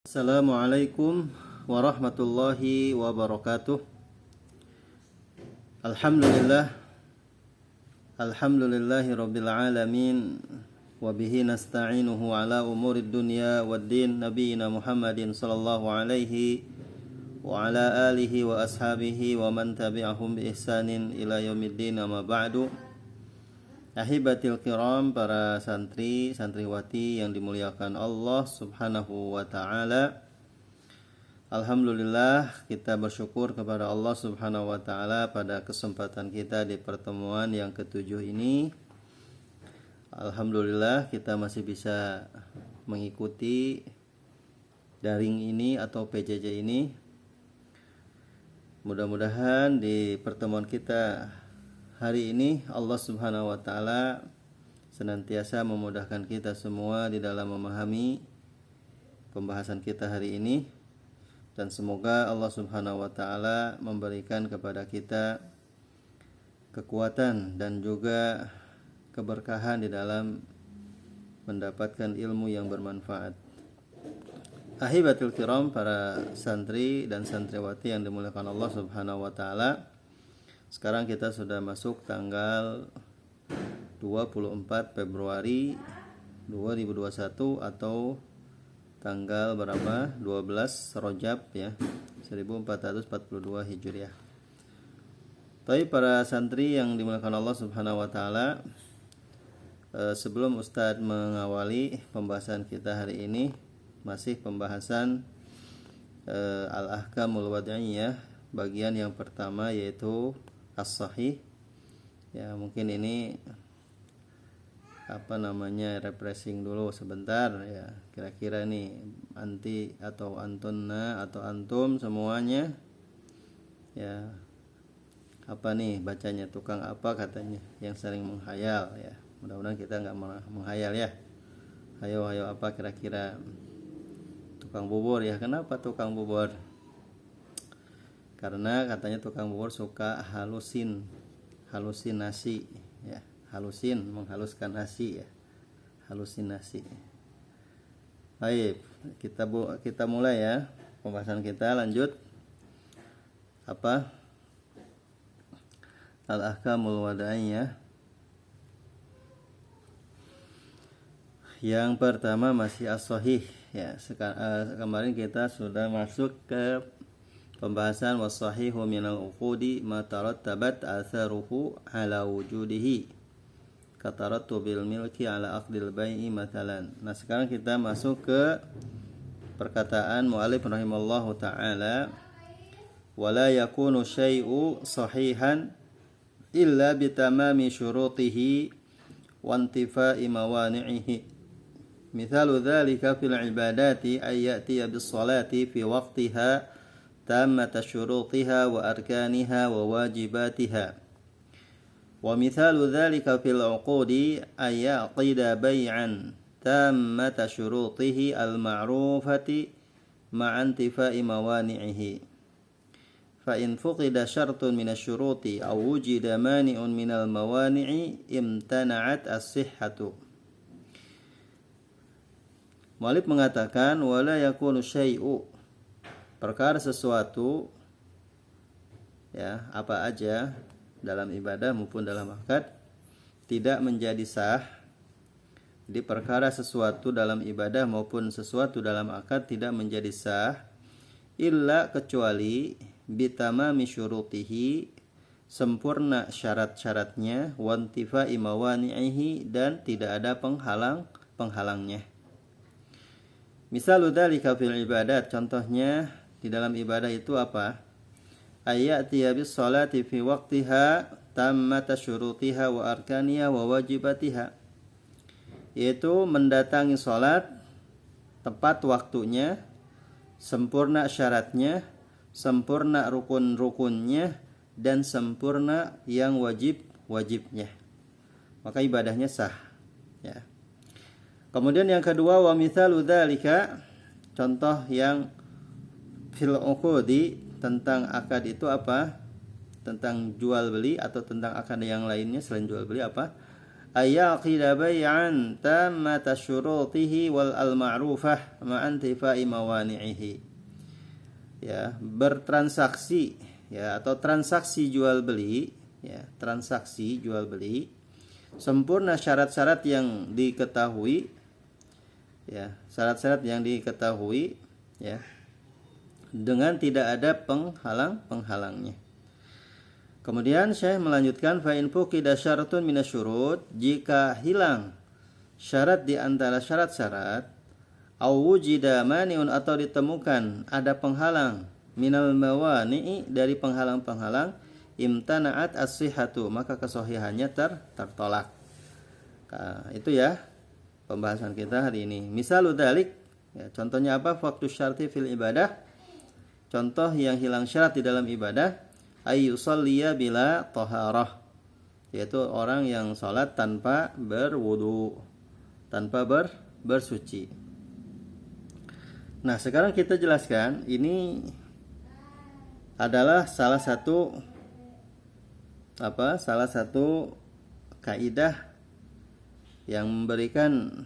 Assalamualaikum warahmatullahi wabarakatuh. Alhamdulillah, alhamdulillahi rabbil alamin. Wabihi nasta'inuhu ala umurid dunya waddin. Nabiyina Muhammadin sallallahu alaihi wa ala alihi wa ashabihi wa man tabi'ahum bi ihsanin ila yaumiddin. Amma ba'du. Ahibatil kiram, para santri santriwati yang dimuliakan Allah subhanahu wa ta'ala. Alhamdulillah, kita bersyukur kepada Allah subhanahu wa ta'ala pada kesempatan kita di pertemuan yang ketujuh ini. Alhamdulillah, kita masih bisa mengikuti daring ini atau PJJ ini. Mudah-mudahan di pertemuan kita hari ini Allah subhanahu wa ta'ala senantiasa memudahkan kita semua di dalam memahami pembahasan kita hari ini. Dan semoga Allah subhanahu wa ta'ala memberikan kepada kita kekuatan dan juga keberkahan di dalam mendapatkan ilmu yang bermanfaat. Ahibatul kiram, para santri dan santriwati yang dimuliakan Allah subhanahu wa ta'ala. Sekarang kita sudah masuk tanggal 24 Februari 2021 atau tanggal berapa? 12 Rajab ya, 1442 Hijriah. Tapi para santri yang dimuliakan Allah subhanahu wa ta'ala, sebelum Ustadz mengawali pembahasan kita hari ini, masih pembahasan Al-Ahkamul Wad'iyah, bagian yang pertama yaitu as-sahih. Ya, mungkin ini refreshing dulu sebentar ya. Kira-kira nih anti atau antunna atau antum semuanya ya, apa nih bacanya, tukang apa katanya yang sering menghayal ya. Mudah-mudahan kita nggak menghayal ya. Ayo apa kira-kira? Tukang bubur ya. Kenapa tukang bubur? Karena katanya tukang bubur suka halusinasi ya, menghaluskan nasi ya, halusinasi. Baik, kita mulai ya pembahasan kita. Lanjut apa? Al-Ahkamul Wad'iyah. Yang pertama masih as-sahih ya. Kemarin kita sudah masuk ke pembahasan was-sahihu minal uqudi ma tarattabat atharuhu ala wujudihi katarattubil milki ala aqdil bai'i mathalan. Nah, sekarang kita masuk ke perkataan mu'allif rahimallahu ta'ala, wala yakunu syai'u sahihan illa bitamami syurutihi wa intifa'i mawani'ihi. Mithalu dhalika fil ibadati ay ya'tiya bis salati fi waqtiha تامة شروطها وأركانها وواجباتها. ومثال ذلك في العقود أن يعقد بيعا تامة شروطه المعروفة مع انتفاء موانعه. فإن فقد شرط من الشروط أو وجد مانع من الموانع امتنعت الصحة. Mu'allif mengatakan wala yakunu syai'u, perkara sesuatu ya, apa aja dalam ibadah maupun dalam akad tidak menjadi sah. Jadi perkara sesuatu dalam ibadah maupun sesuatu dalam akad tidak menjadi sah illa, kecuali bitamami syurutihi, sempurna syarat-syaratnya, wantifa'i mawani'ihi, dan tidak ada penghalangnya. Misalu dzalika fil ibadat, contohnya di dalam ibadah itu apa? Ayatiya bis salati fi waqtiha tammata syurutiha wa arkaniha wa wajibatiha, yaitu mendatangi salat tepat waktunya, sempurna syaratnya, sempurna rukun-rukunnya, dan sempurna yang wajibnya, maka ibadahnya sah ya. Kemudian yang kedua, wa mithalu dzalika, contoh yang fil uqudi, tentang akad itu apa? Tentang jual beli atau tentang akad yang lainnya selain jual beli apa? ayyaqida bay'an tammata syurutihi wal al-ma'rufah ma'antifai mawani'ihi. Ya, bertransaksi ya, atau transaksi jual beli ya, transaksi jual beli sempurna syarat-syarat yang diketahui ya, syarat-syarat yang diketahui ya, dengan tidak ada penghalangnya. Kemudian Syekh melanjutkan, fa in fuqida syaratun minasyurut, jika hilang syarat di antara syarat-syarat, au wujida mani'un, atau ditemukan ada penghalang, minal mawani'i, dari penghalang-penghalang, imtana'at as-sihhatu, maka kesahihannya tertolak. Nah, itu ya pembahasan kita hari ini. Misalul dzalik ya, contohnya apa? Waktu syarti fil ibadah, contoh yang hilang syarat di dalam ibadah, ayyusalliya bila taharah, yaitu orang yang sholat tanpa berwudu, tanpa bersuci. Nah, sekarang kita jelaskan, ini adalah salah satu kaidah yang memberikan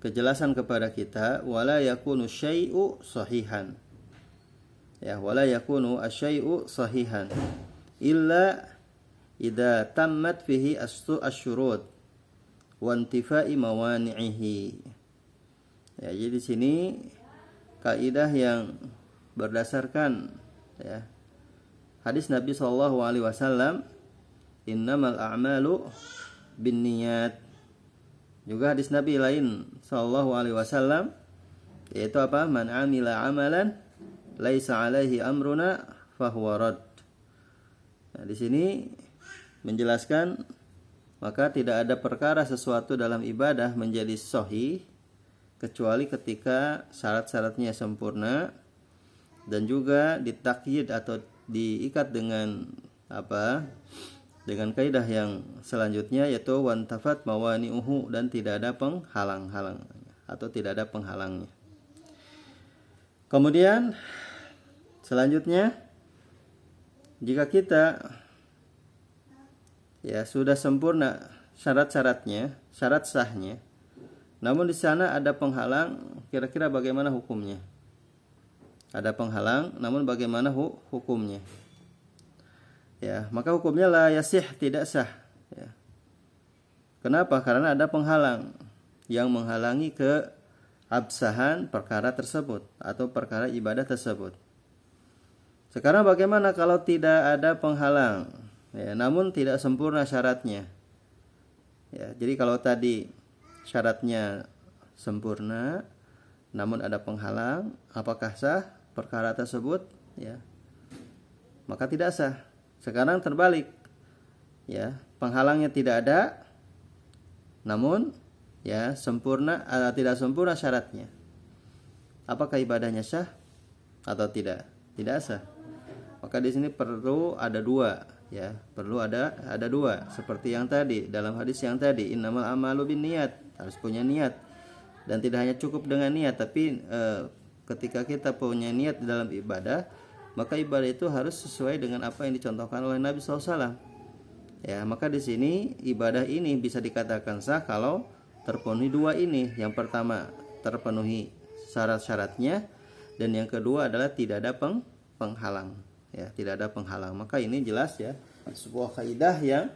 kejelasan kepada kita, wala yakunu syai'u sahihan. Ya, wala yakunu asyai'u sahihan illa idza tammat fihi asyurut wa intifai mawani'ihi. Ya, jadi di sini kaidah yang berdasarkan ya hadis Nabi sallallahu alaihi wasallam, innamal a'malu binniyat. Juga hadis Nabi lain sallallahu alaihi wasallam, yaitu apa? Man amila amalan laisa alaihi amruna fahuwa rad. Nah, di sini menjelaskan maka tidak ada perkara sesuatu dalam ibadah menjadi sahih kecuali ketika syarat-syaratnya sempurna dan juga ditakyid atau diikat dengan apa? Dengan kaidah yang selanjutnya, yaitu wantafat mawani'uhu, dan tidak ada penghalang-halang atau tidak ada penghalangnya. Kemudian selanjutnya, jika kita ya sudah sempurna syarat-syaratnya, syarat sahnya, namun di sana ada penghalang, kira-kira bagaimana hukumnya? Ada penghalang, namun bagaimana hukumnya? Ya, maka hukumnya la yasih, tidak sah. Ya. Kenapa? Karena ada penghalang yang menghalangi keabsahan perkara tersebut atau perkara ibadah tersebut. Sekarang bagaimana kalau tidak ada penghalang? Ya, namun tidak sempurna syaratnya. Ya, jadi kalau tadi syaratnya sempurna, namun ada penghalang, apakah sah perkara tersebut? Ya, maka tidak sah. Sekarang terbalik, ya, penghalangnya tidak ada, namun ya sempurna tidak sempurna syaratnya. Apakah ibadahnya sah atau tidak? Tidak sah. Maka di sini perlu ada dua, ya, perlu ada dua, seperti yang tadi dalam hadis yang tadi, innamal amalu binniyat, harus punya niat, dan tidak hanya cukup dengan niat, tapi ketika kita punya niat dalam ibadah, maka ibadah itu harus sesuai dengan apa yang dicontohkan oleh Nabi SAW. Ya, maka di sini ibadah ini bisa dikatakan sah kalau terpenuhi dua ini. Yang pertama terpenuhi syarat-syaratnya, dan yang kedua adalah tidak ada penghalang. Ya, tidak ada penghalang. Maka ini jelas ya sebuah kaidah yang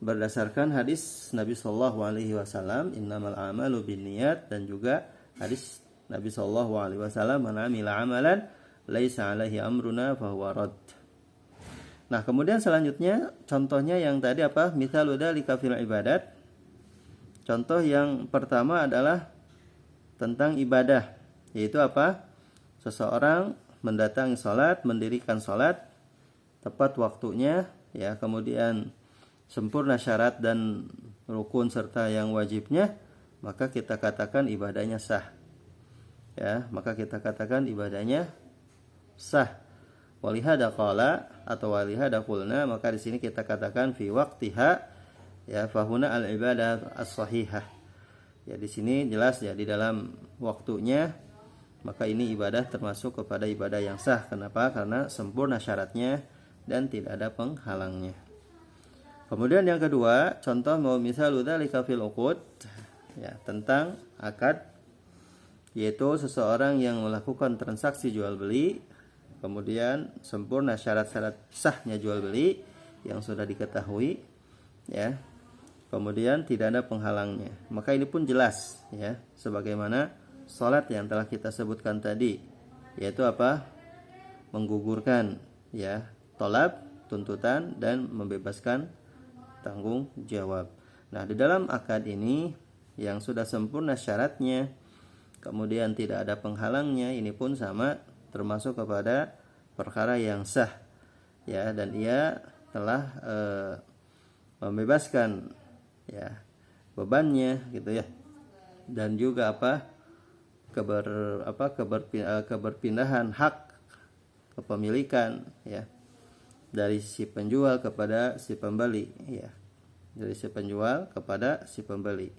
berdasarkan hadis Nabi Shallallahu Alaihi Wasallam, innamal a'malu binniyat, dan juga hadis Nabi Shallallahu Alaihi Wasallam, man amila amalan laisa alaihi amruna fahuwa rad. Nah, kemudian selanjutnya contohnya yang tadi apa? Mithalu dzalika fil ibadat. Contoh yang pertama adalah tentang ibadah, yaitu apa? Seseorang mendatangi salat, mendirikan salat tepat waktunya, ya, kemudian sempurna syarat dan rukun serta yang wajibnya, maka kita katakan ibadahnya sah. Ya, maka kita katakan ibadahnya sah. Walihada qala atau walihada qulna, maka di sini kita katakan fi waqtiha, ya, fahuna al ibadah as-sahihah. Ya, di sini jelas ya di dalam waktunya, maka ini ibadah termasuk kepada ibadah yang sah. Kenapa? Karena sempurna syaratnya dan tidak ada penghalangnya. Kemudian yang kedua, contoh mau misalu dzalika fil uqud, ya, tentang akad, yaitu seseorang yang melakukan transaksi jual beli, kemudian sempurna syarat-syarat sahnya jual beli yang sudah diketahui, ya. Kemudian tidak ada penghalangnya. Maka ini pun jelas, ya, sebagaimana salat yang telah kita sebutkan tadi, yaitu apa? Menggugurkan, ya, tolab, tuntutan, dan membebaskan tanggung jawab. Nah, di dalam akad ini yang sudah sempurna syaratnya, kemudian tidak ada penghalangnya, ini pun sama termasuk kepada perkara yang sah, ya, dan ia telah membebaskan, ya, bebannya, gitu ya, dan juga keberpindahan hak kepemilikan, ya, dari si penjual kepada si pembeli, ya, dari si penjual kepada si pembeli,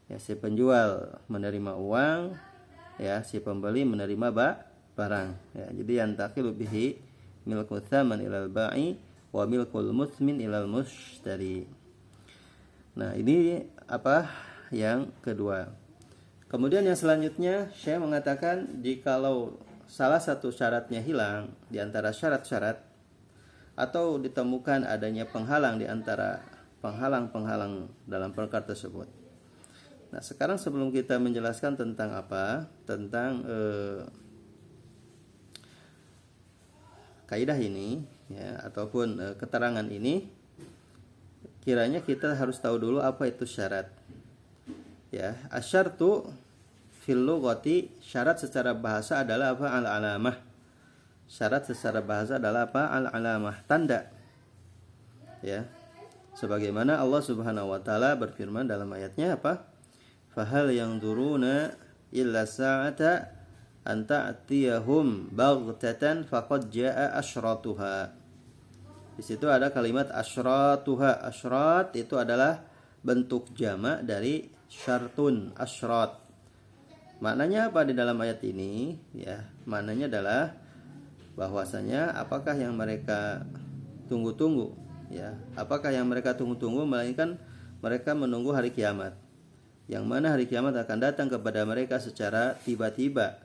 ya, si penjual menerima uang, ya, si pembeli menerima barang, ya. Jadi yantaqilu bihi milku tsaman ilal ba'i wa milkul musmin ilal mushtari. Nah, ini yang kedua. Kemudian yang selanjutnya Syekh mengatakan, jikalau salah satu syaratnya hilang di antara syarat-syarat, atau ditemukan adanya penghalang di antara penghalang-penghalang dalam perkara tersebut. Nah, sekarang sebelum kita menjelaskan tentang kaidah ini, ya, ataupun keterangan ini, kiranya kita harus tahu dulu apa itu syarat. Ya, asyartu fil lughati, syarat secara bahasa adalah apa? Al-alamah. Syarat secara bahasa adalah apa? Al-alamah, tanda. Ya. Sebagaimana Allah Subhanahu wa taala berfirman dalam ayatnya apa? Fahal yanzuruna illa sa'ata an ta'tiyahum baghtatan faqad jaa'a asyratuha. Di situ ada kalimat asyratuha. Asyrat itu adalah bentuk jamak dari syartun, asyrat. Maknanya apa di dalam ayat ini? Ya, maknanya adalah bahwasanya apakah yang mereka tunggu-tunggu, ya, apakah yang mereka tunggu-tunggu, melainkan mereka menunggu hari kiamat, yang mana hari kiamat akan datang kepada mereka secara tiba-tiba.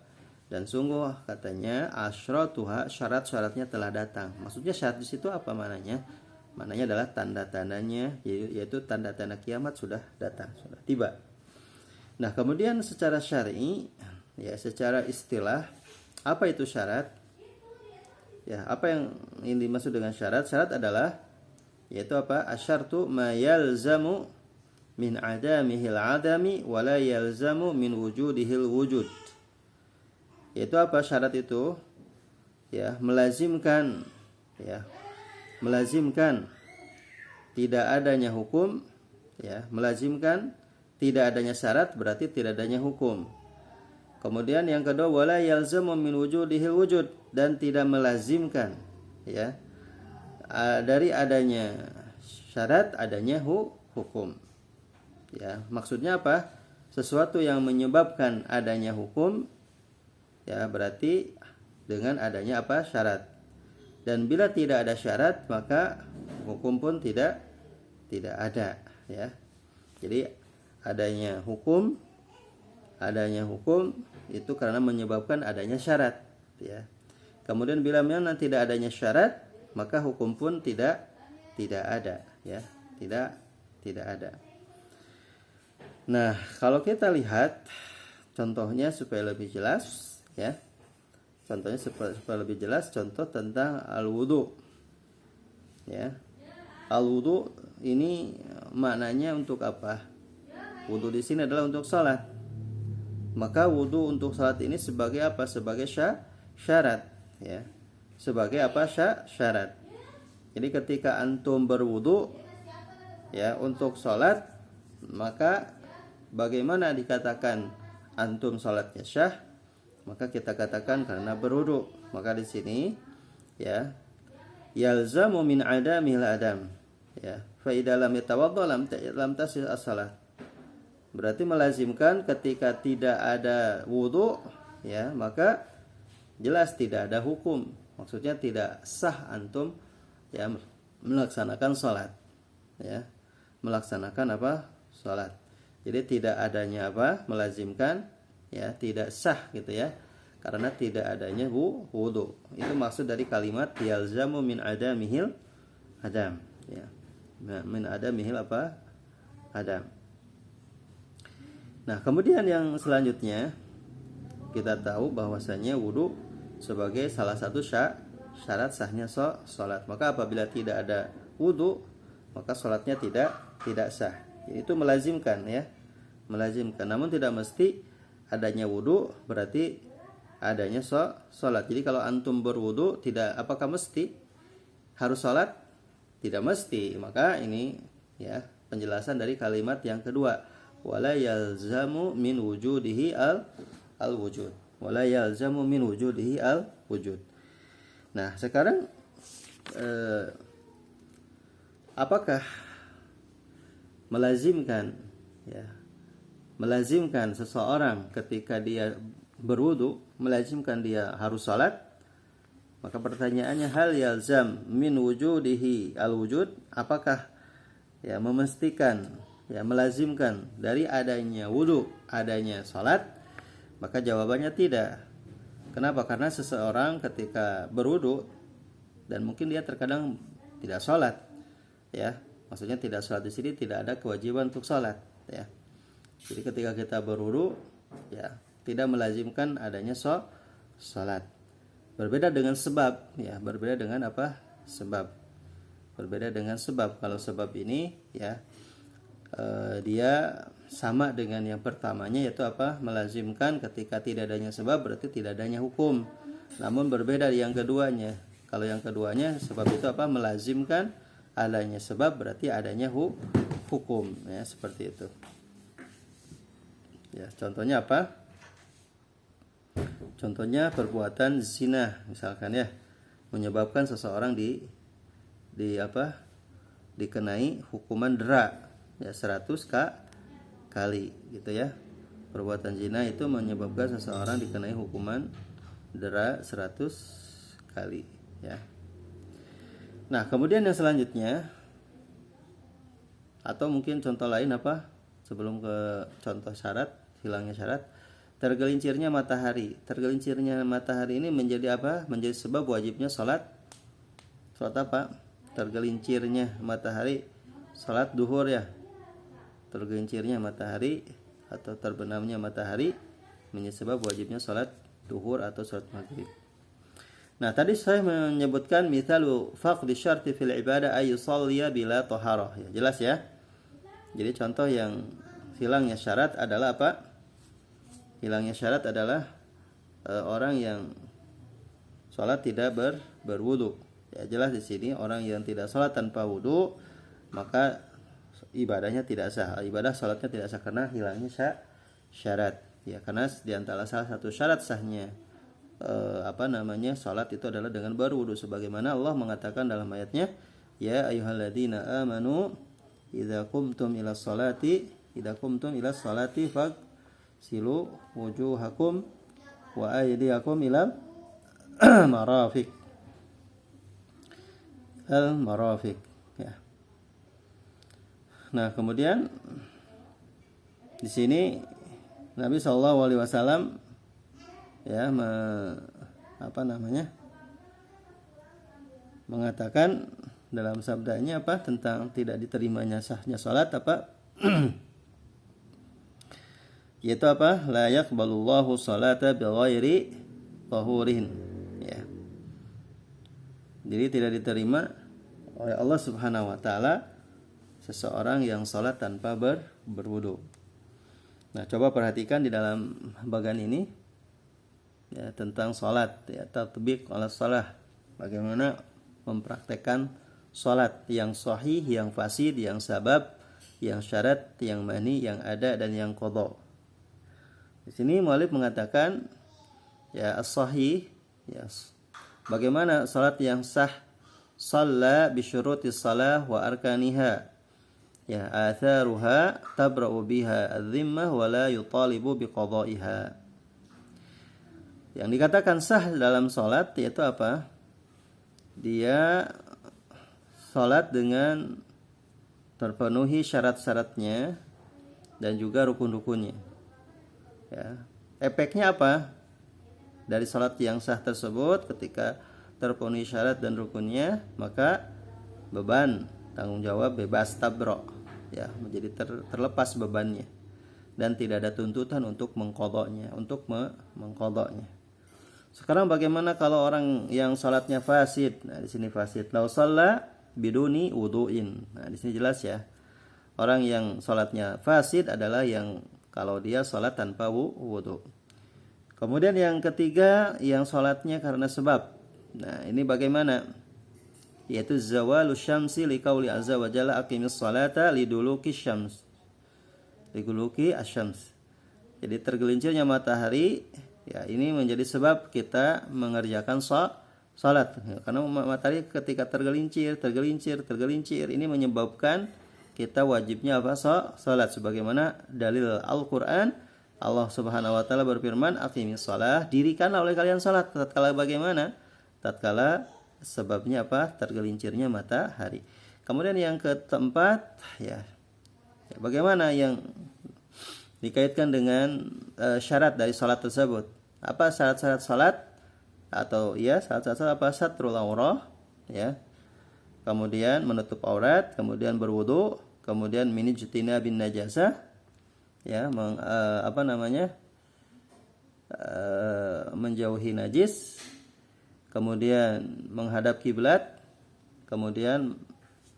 Dan sungguh, katanya, asyratuha, syarat-syaratnya telah datang. Maksudnya syarat di situ apa maknanya? Maknanya adalah tanda-tandanya, yaitu tanda-tanda kiamat sudah datang, sudah tiba. Nah, kemudian secara syar'i, ya, secara istilah, apa itu syarat? Ya, apa yang ini dimaksud dengan syarat? Syarat adalah, yaitu apa? Asyartu ma yalzamu min adamihil adami wa la yalzamu min wujudihil wujud. Yaitu apa syarat itu? Ya, melazimkan, ya, melazimkan tidak adanya hukum, ya, melazimkan tidak adanya syarat berarti tidak adanya hukum. Kemudian yang kedua, wala yalzamu min wujudihil wujud, dan tidak melazimkan, ya, dari adanya syarat adanya hukum. Ya, maksudnya apa? Sesuatu yang menyebabkan adanya hukum, ya, berarti dengan adanya apa? Syarat. Dan bila tidak ada syarat, maka hukum pun tidak ada, ya. Jadi adanya hukum itu karena menyebabkan adanya syarat, ya. Kemudian bila memang tidak adanya syarat, maka hukum pun tidak ada, ya. Tidak ada. Nah, kalau kita lihat contohnya supaya lebih jelas, ya. Contohnya supaya lebih jelas, contoh tentang al-wudu. Ya. Al-wudu ini maknanya untuk apa? Wudu di sini adalah untuk salat. Maka wudu untuk salat ini sebagai apa? Sebagai syarat, ya. Sebagai apa? Syarat. Jadi ketika antum berwudu, ya, untuk salat, maka bagaimana dikatakan antum salatnya syah? Maka kita katakan karena berwudu. Maka di sini, ya, yalzamu min adamil adam, ya, fa idza lam yatawadda lam tasih as-salat. Berarti melazimkan ketika tidak ada wudu, ya, maka jelas tidak ada hukum. Maksudnya tidak sah antum, ya, melaksanakan salat. ya, melaksanakan apa? Salat. Jadi tidak adanya apa? Melazimkan, ya, tidak sah gitu ya. Karena tidak adanya wudu. Itu maksud dari kalimat yalzamu min adamihil adam, ya. Min adamihil apa? Adam. Nah, kemudian yang selanjutnya kita tahu bahwasanya wudu sebagai salah satu syarat sahnya salat. Maka apabila tidak ada wudu, maka salatnya tidak sah. Itu melazimkan, ya. Melazimkan. Namun tidak mesti adanya wudu berarti adanya salat. Jadi kalau antum berwudu apakah mesti harus salat? Tidak mesti. Maka ini, ya, penjelasan dari kalimat yang kedua, wala yalzamu min wujudihi al wujud. Wala yalzamu min wujudihi al wujud. Nah, sekarang apakah melazimkan, ya, melazimkan seseorang ketika dia berwudu, melazimkan dia harus salat? Maka pertanyaannya, hal yalzam min wujudihi al-wujud, apakah, ya, memastikan, ya, melazimkan dari adanya wudu adanya salat? Maka jawabannya tidak. Kenapa? Karena seseorang ketika berwudu dan mungkin dia terkadang tidak salat, ya. Maksudnya tidak salat di sini tidak ada kewajiban untuk salat, ya. Jadi ketika kita berwudu, ya, tidak melazimkan adanya salat. Berbeda dengan sebab, ya, berbeda dengan apa? Sebab. Berbeda dengan sebab. Kalau sebab ini, ya, dia sama dengan yang pertamanya, yaitu apa? Melazimkan ketika tidak adanya sebab berarti tidak adanya hukum. Namun berbeda yang keduanya. Kalau yang keduanya sebab itu apa? Melazimkan adanya sebab berarti adanya hukum, ya, seperti itu. Ya, contohnya apa? Contohnya perbuatan zina misalkan, ya, menyebabkan seseorang dikenai hukuman dera, ya, 100 kali gitu, ya. Perbuatan zina itu menyebabkan seseorang dikenai hukuman dera 100 kali, ya. Nah, kemudian yang selanjutnya, atau mungkin contoh lain apa? Sebelum ke contoh syarat, hilangnya syarat, tergelincirnya matahari. Tergelincirnya matahari ini menjadi apa? Menjadi sebab wajibnya salat apa? Tergelincirnya matahari, salat duhur, ya. Tergelincirnya matahari atau terbenamnya matahari menjadi sebab wajibnya salat duhur atau salat maghrib. Nah, tadi saya menyebutkan mithalu faqdi syarti fil ibadah ay yusalliya bila taharah, ya, jelas, ya. Jadi contoh yang hilangnya syarat adalah apa? Hilangnya syarat adalah orang yang salat tidak berwudu. Ya, jelas di sini orang yang tidak salat tanpa wudu maka ibadahnya tidak sah. Ibadah salatnya tidak sah karena hilangnya syarat. Ya, karena di antara salah satu syarat sahnya salat itu adalah dengan berwudu, sebagaimana Allah mengatakan dalam ayatnya, ya ayyuhalladzina amanu idza qumtum ila sholati faghsilu wujuhakum wa aydiyakum ila marafiq ya. Nah, kemudian di sini Nabi SAW, ya, mengatakan dalam sabdanya apa? Tentang tidak diterimanya sahnya salat apa? Yaitu apa? La yaqbalullahu salata bighairi tahurin, ya. Jadi tidak diterima oleh Allah Subhanahu wa taala seseorang yang salat tanpa berwudu. Nah, coba perhatikan di dalam bagian ini, ya, tentang salat, ya, tatbiq ala shalah. Bagaimana mempraktekkan salat yang sahih, yang fasid, yang sabab, yang syarat, yang mani, yang ada dan yang qadha. Di sini muallif mengatakan, ya, as-sahih, ya, bagaimana salat yang sah? Shalla bi syurutis shalah wa arkaniha, ya, atharuha tabra'u biha adh-dhimmah wa la yutalibu biqada'iha. Yang dikatakan sah dalam salat yaitu apa? Dia salat dengan terpenuhi syarat-syaratnya dan juga rukun-rukunnya. Ya. Efeknya apa? Dari salat yang sah tersebut ketika terpenuhi syarat dan rukunnya, maka beban tanggung jawab bebas tabro, ya, menjadi terlepas bebannya dan tidak ada tuntutan untuk mengqadanya, mengqadanya. Sekarang bagaimana kalau orang yang salatnya fasid? Nah, di sini fasid. Lau shalla biduni wudu'in. Nah, di sini jelas ya. Orang yang salatnya fasid adalah yang kalau dia salat tanpa wudu. Kemudian yang ketiga, yang salatnya karena sebab. Nah, ini bagaimana? Yaitu zawalu syamsi liqauli azza wa jalla aqimis salata liduluki syams. Liduluki asyams. Jadi tergelincirnya matahari, ya, ini menjadi sebab kita mengerjakan salat. Karena matahari ketika tergelincir, ini menyebabkan kita wajibnya apa? Salat, sebagaimana dalil Al-Qur'an. Allah Subhanahu wa taala berfirman, "Aqimis shalah," dirikanlah oleh kalian salat. Tatkala bagaimana? Tatkala sebabnya apa? Tergelincirnya matahari. Kemudian yang keempat, ya, bagaimana yang dikaitkan dengan syarat dari salat tersebut? Apa syarat-syarat salat? Atau ya, syarat-syarat salat apa? Satrul aurah, ya. Kemudian menutup aurat, kemudian berwudu, kemudian minijtina bin najasah, ya, menjauhi najis, kemudian menghadap kiblat, kemudian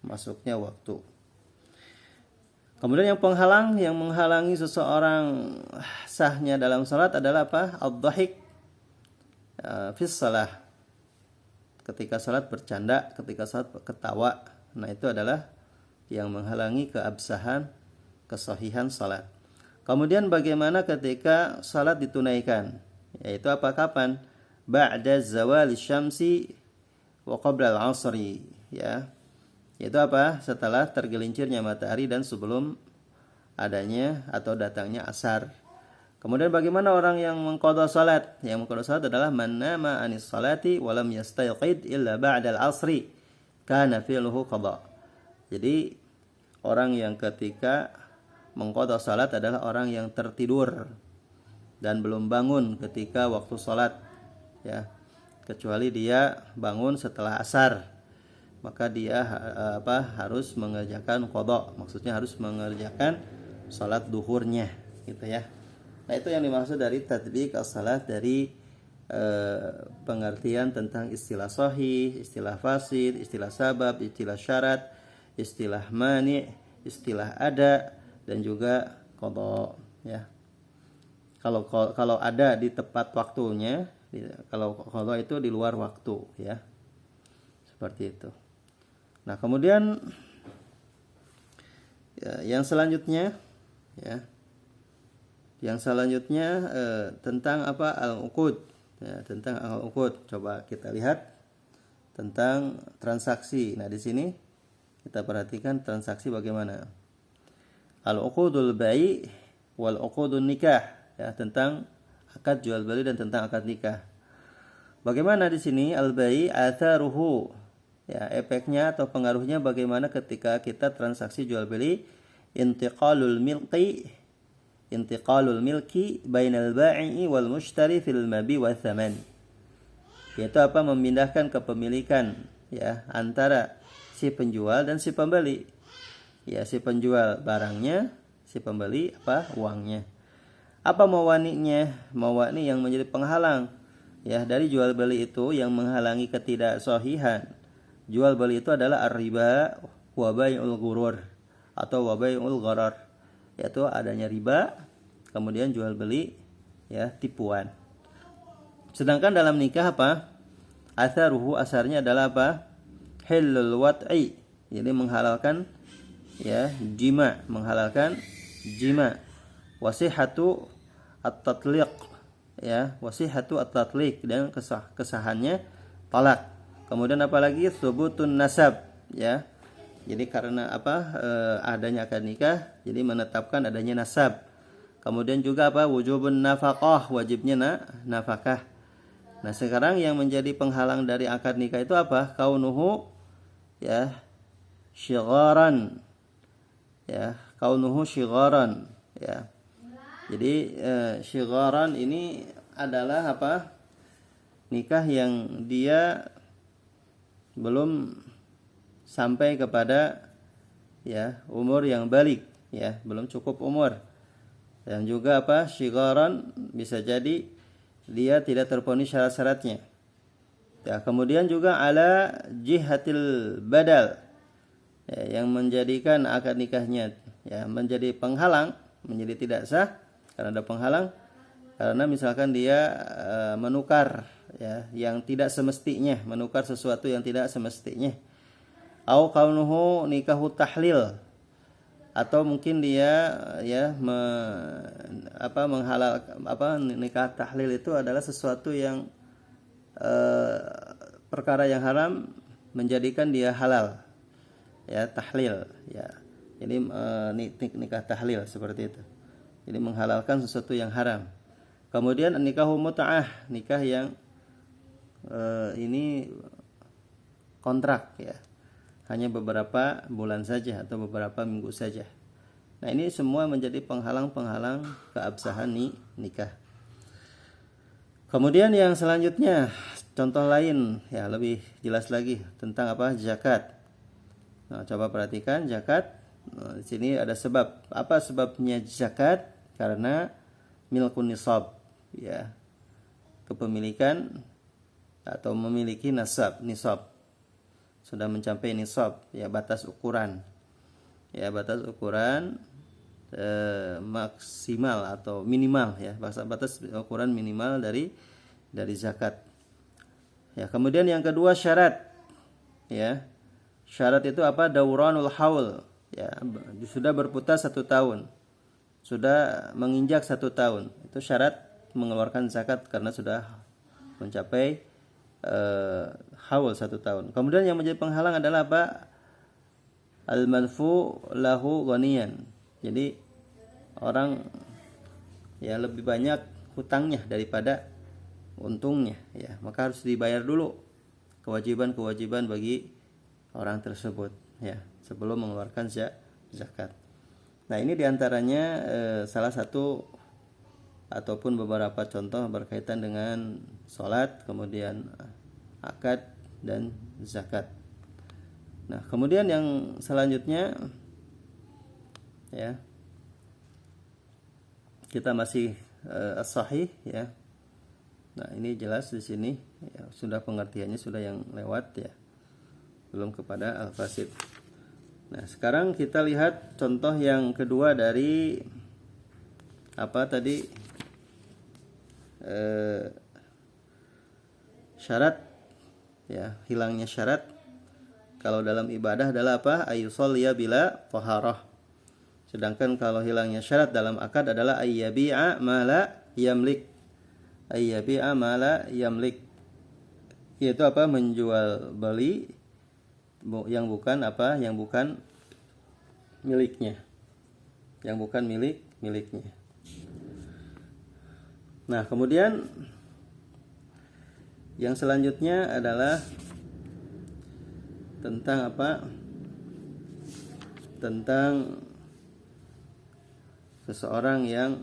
masuknya waktu. Kemudian yang menghalangi seseorang sahnya dalam salat adalah apa? Ad-dhahik fi shalah. Ketika salat bercanda, ketika salat ketawa. Nah, itu adalah yang menghalangi keabsahan, kesahihan salat. Kemudian bagaimana ketika salat ditunaikan? Yaitu apa? Kapan? Ba'da zawali syamsi wa qabla al-'asri, ya. Yaitu apa? Setelah tergelincirnya matahari dan sebelum adanya atau datangnya asar. Kemudian bagaimana orang yang mengqadha salat? Yang mengqadha salat adalah man nama anis salati wa lam yastayqid illa ba'da al-'asri kana fi'luhu qada. Jadi orang yang ketika mengqadha salat adalah orang yang tertidur dan belum bangun ketika waktu salat, ya, kecuali dia bangun setelah asar, maka dia harus mengerjakan qada, maksudnya harus mengerjakan salat duhurnya, gitu ya. Nah, itu yang dimaksud dari tatbiq as-salat, dari pengertian tentang istilah sahih, istilah fasid, istilah sabab, istilah syarat, istilah mani', istilah ada, dan juga qada, ya. Kalau ada di tepat waktunya, kalau qada itu di luar waktu, ya. Seperti itu. Nah, kemudian ya, yang selanjutnya, ya. Yang selanjutnya tentang apa? Al-uqud. Ya, tentang al-uqud. Coba kita lihat tentang transaksi. Nah, di sini kita perhatikan transaksi bagaimana. Al-uqudul bai' wal uqudun nikah, ya, tentang akad jual beli dan tentang akad nikah. Bagaimana di sini al-bai' atharuhu, ya, efeknya atau pengaruhnya bagaimana ketika kita transaksi jual beli. Intiqalul milki bainal ba'i wal mushtari fil mabi wa thaman. Yaitu apa? Memindahkan kepemilikan, ya, antara si penjual dan si pembeli. Ya, si penjual barangnya, si pembeli apa? Uangnya. Apa mawani'nya? Mawani yang menjadi penghalang, ya, dari jual beli itu, yang menghalangi ketidaksahihan jual beli itu adalah ar-riba wa bai'ul ghurur atau wa bai'ul gharar, yaitu adanya riba, kemudian jual beli, ya, tipuan. Sedangkan dalam nikah apa? Atharuhu, asarnya adalah apa? Hillul wat'i, jadi menghalalkan, ya, jima, menghalalkan jima. Wasihatu at-tatliq, ya, wasihatu at-tatliq, dan kesahannya talak. Kemudian apalagi thubutun nasab, ya. Jadi karena apa? Adanya akad nikah, jadi menetapkan adanya nasab. Kemudian juga apa? Wujubun nafaqah, wajibnya nafkah. Nah, sekarang yang menjadi penghalang dari akad nikah itu apa? Kaunuhu, ya, syigharan ya, kaunuhu shigharan, ya. Jadi shigharan ini adalah apa? Nikah yang dia belum sampai kepada ya umur yang balik, ya, belum cukup umur. Dan juga apa? Shigharan bisa jadi dia tidak terpenuhi syarat-syaratnya. Ya, kemudian juga ala jihatil badal, ya, yang menjadikan akad nikahnya ya menjadi penghalang, menjadi tidak sah karena ada penghalang, karena misalkan dia menukar ya yang tidak semestinya, menukar sesuatu yang tidak semestinya. Au kaunuhu nikahu tahlil, atau mungkin dia ya menghalal nikah tahlil itu adalah sesuatu yang perkara yang haram menjadikan dia halal, ya, tahlil, ya. Jadi nikah tahlil seperti itu, jadi menghalalkan sesuatu yang haram. Kemudian nikahu mut'ah, nikah yang ini kontrak, ya, hanya beberapa bulan saja atau beberapa minggu saja. Nah, ini semua menjadi penghalang-penghalang keabsahan nikah. Kemudian yang selanjutnya, contoh lain ya lebih jelas lagi tentang apa? Zakat. Nah, coba perhatikan zakat. Nah, di sini ada sebab. Apa sebabnya zakat? Karena milkun nisab, ya. Kepemilikan atau memiliki nisab. Sudah mencapai nisab, ya, batas ukuran. Ya, batas ukuran maksimal atau minimal, ya, batas ukuran minimal dari zakat. Ya, kemudian yang kedua syarat. Ya. Syarat itu apa? Dauranul haul, ya, sudah berputar 1 tahun. Sudah menginjak 1 tahun. Itu syarat mengeluarkan zakat karena sudah mencapai haul 1 tahun. Kemudian yang menjadi penghalang adalah apa? Al-manfu lahu ghaniyan. Jadi orang ya lebih banyak hutangnya daripada untungnya, ya, maka harus dibayar dulu kewajiban-kewajiban bagi orang tersebut, ya, sebelum mengeluarkan zakat. Nah, ini diantaranya salah satu ataupun beberapa contoh berkaitan dengan sholat, kemudian akad dan zakat. Nah, kemudian yang selanjutnya, ya, kita masih as-sahih, ya. Nah, ini jelas di sini, ya, sudah pengertiannya sudah yang lewat, ya, belum kepada al-fasid. Nah, sekarang kita lihat contoh yang kedua dari apa tadi, syarat, ya, hilangnya syarat kalau dalam ibadah adalah apa? Ayyusolliya bila taharah. Sedangkan kalau hilangnya syarat dalam akad adalah ayyabi'a ma la yamlik. Ayyabi'a ma la yamlik, yaitu apa? Menjual beli yang bukan apa? Yang bukan miliknya. Yang bukan miliknya. Nah, kemudian yang selanjutnya adalah tentang apa? Tentang seseorang yang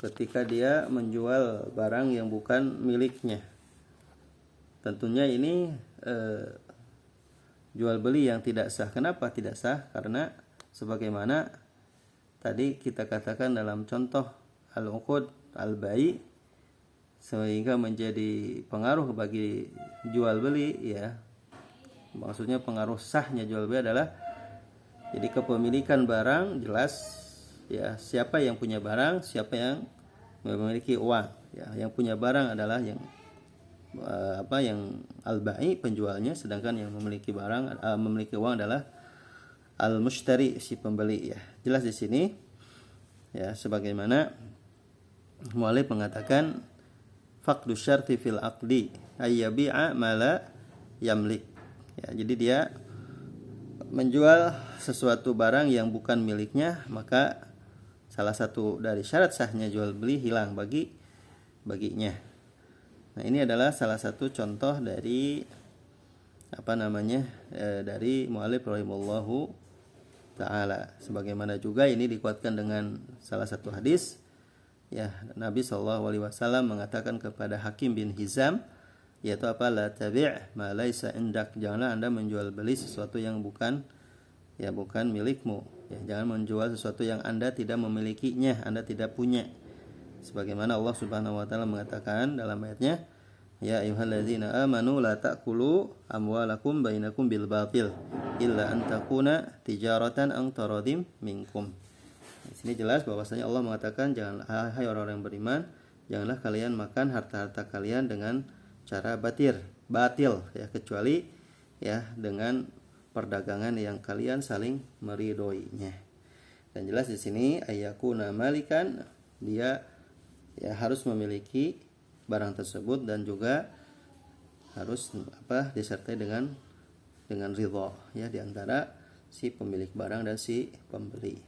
ketika dia menjual barang yang bukan miliknya. Tentunya ini jual beli yang tidak sah. Kenapa tidak sah? Karena sebagaimana tadi kita katakan dalam contoh al-uqud al-bai, sehingga menjadi pengaruh bagi jual beli, ya. Maksudnya pengaruh sahnya jual beli adalah jadi kepemilikan barang jelas, ya, siapa yang punya barang, siapa yang memiliki uang, ya. Yang punya barang adalah yang yang al-bai, penjualnya, sedangkan yang memiliki barang memiliki uang adalah al-mushtari, si pembeli, ya. Jelas di sini, ya, sebagaimana mu'allif mengatakan faqdu syarti fil aqdi ayyabi'a ma la yamlik. Ya, jadi dia menjual sesuatu barang yang bukan miliknya, maka salah satu dari syarat sahnya jual beli hilang baginya. Nah, ini adalah salah satu contoh dari dari mu'allif rahimahullahu taala. Sebagaimana juga ini dikuatkan dengan salah satu hadis, ya, Nabi SAW mengatakan kepada Hakim bin Hizam, yaitu apa? La tabi' ma laisa indak. Janganlah Anda menjual beli sesuatu yang bukan milikmu. Ya, jangan menjual sesuatu yang Anda tidak memilikinya, Anda tidak punya. Sebagaimana Allah Subhanahu wa taala mengatakan dalam ayatnya, ya ayyuhalladzina amanu la ta'kulu amwalakum bainakum bil batil illa an takuna tijaratan an taradim minkum. Di sini jelas bahwasanya Allah mengatakan, janganlah hai orang-orang yang beriman, janganlah kalian makan harta-harta kalian dengan cara batil, ya, kecuali ya dengan perdagangan yang kalian saling meridhoinya. Dan jelas di sini ayyakuna malikan, dia ya harus memiliki barang tersebut dan juga harus disertai dengan ridha, ya, di antara si pemilik barang dan si pembeli.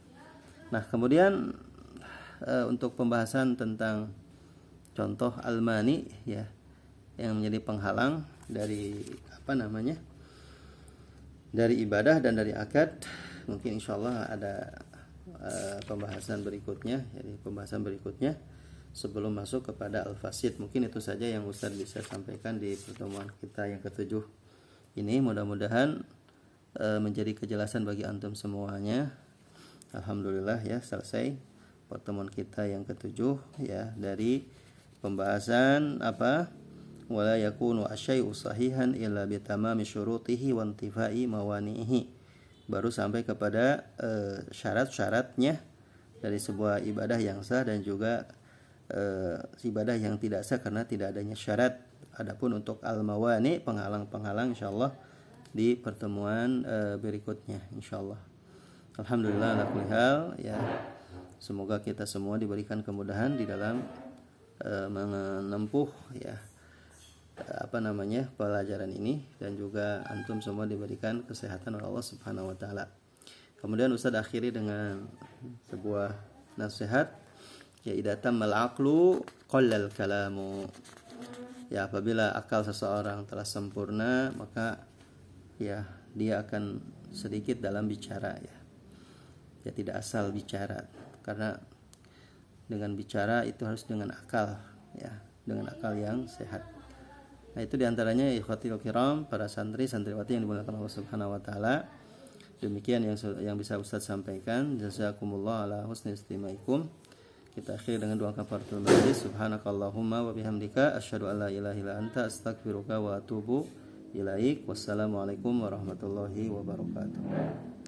Nah, kemudian untuk pembahasan tentang contoh al-mani, ya, yang menjadi penghalang dari dari ibadah dan dari akad, mungkin insyaallah ada pembahasan berikutnya, jadi pembahasan berikutnya sebelum masuk kepada al-fasid. Mungkin itu saja yang Ustaz bisa sampaikan di pertemuan kita yang ke-7 ini. Mudah-mudahan menjadi kejelasan bagi antum semuanya. Alhamdulillah, ya, selesai pertemuan kita yang ke-7, ya, dari pembahasan wala yakunu asyai'u sahihan illa bitamami syurutihi wa intifai mawanihi. Baru sampai kepada syarat-syaratnya dari sebuah ibadah yang sah dan juga ibadah yang tidak sah karena tidak adanya syarat. Adapun untuk al-mawani, penghalang-penghalang, insyaallah di pertemuan berikutnya insyaallah. Alhamdulillah ala kulli hal, ya. Semoga kita semua diberikan kemudahan di dalam menempuh, ya, pelajaran ini, dan juga antum semua diberikan kesehatan oleh Allah Subhanahu wa taala. Kemudian Ustaz akhiri dengan sebuah nasihat, ya, idza tammal aqlu qallal kalamu. Ya, apabila akal seseorang telah sempurna, maka ya dia akan sedikit dalam bicara, ya. Ya, tidak asal bicara, karena dengan bicara itu harus dengan akal, ya, dengan akal yang sehat. Nah, itu diantaranya ikhwatil kiram, para santri santriwati yang dimuliakan Allah Subhanahu wa taala. Demikian yang bisa Ustaz sampaikan. Jazakumullah ala husni istimaikum. Kita akhiri dengan doa kafaratul majlis. Subhanakallahumma wa bihamdika asyhadu an la ilaha illa anta astaghfiruka wa atubu ilaik. Wassalamualaikum warahmatullahi wabarakatuh.